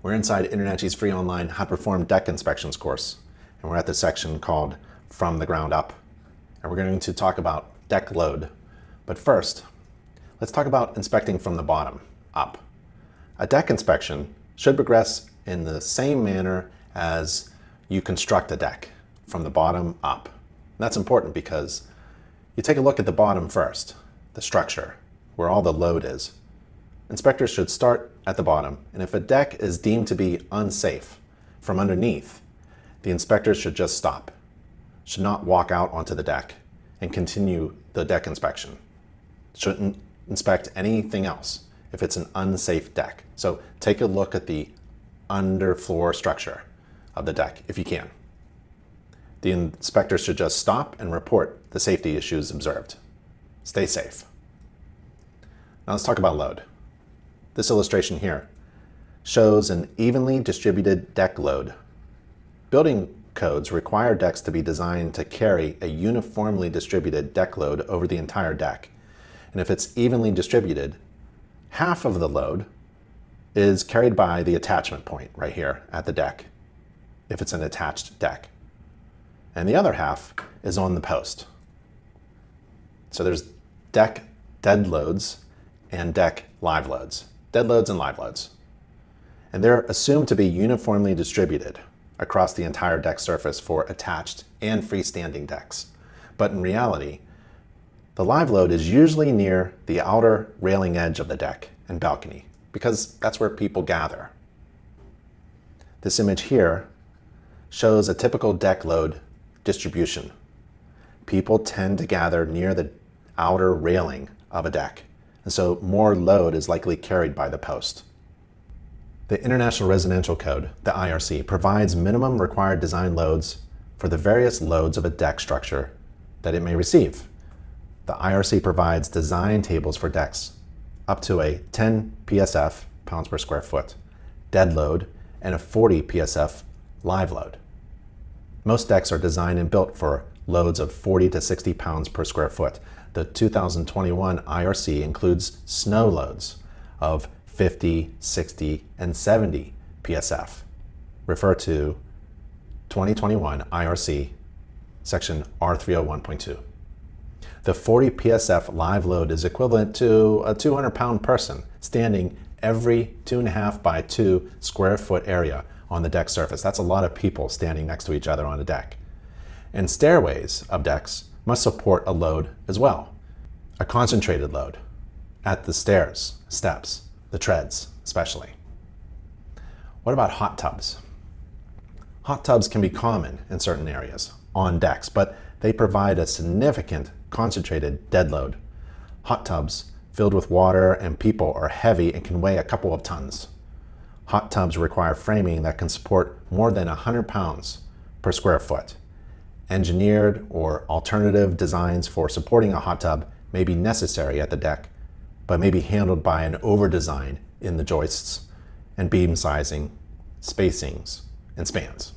We're inside InterNACHI's free online How to Perform Deck Inspections course, and we're at the section called From the Ground Up. And we're going to talk about deck load. But first, let's talk about inspecting from the bottom up. A deck inspection should progress in the same manner as you construct a deck, from the bottom up. And that's important because you take a look at the bottom first, the structure, where all the load is. Inspectors should start at the bottom, and if a deck is deemed to be unsafe from underneath, the inspectors should just stop, should not walk out onto the deck and continue the deck inspection. Shouldn't inspect anything else if it's an unsafe deck. So take a look at the underfloor structure of the deck if you can. The inspectors should just stop and report the safety issues observed. Stay safe. Now let's talk about load. This illustration here shows an evenly distributed deck load. Building codes require decks to be designed to carry a uniformly distributed deck load over the entire deck. And if it's evenly distributed, half of the load is carried by the attachment point right here at the deck, if it's an attached deck. And the other half is on the post. So there's deck dead loads and deck live loads. Dead loads and live loads. And they're assumed to be uniformly distributed across the entire deck surface for attached and freestanding decks. But in reality, the live load is usually near the outer railing edge of the deck and balcony, because that's where people gather. This image here shows a typical deck load distribution. People tend to gather near the outer railing of a deck, and so more load is likely carried by the post. The International Residential Code, the IRC, provides minimum required design loads for the various loads of a deck structure that it may receive. The IRC provides design tables for decks up to a 10 PSF, pounds per square foot, dead load, and a 40 PSF live load. Most decks are designed and built for loads of 40 to 60 pounds per square foot. The 2021 IRC includes snow loads of 50, 60, and 70 PSF. Refer to 2021 IRC section R301.2. The 40 PSF live load is equivalent to a 200-pound person standing every 2.5 by 2 square foot area on the deck surface. That's a lot of people standing next to each other on a deck. And stairways of decks must support a load as well, a concentrated load at the stairs, steps, the treads especially. What about hot tubs? Hot tubs can be common in certain areas on decks, but they provide a significant concentrated dead load. Hot tubs filled with water and people are heavy and can weigh a couple of tons. Hot tubs require framing that can support more than 100 pounds per square foot. Engineered or alternative designs for supporting a hot tub may be necessary at the deck, but may be handled by an over-design in the joists and beam sizing, spacings, and spans.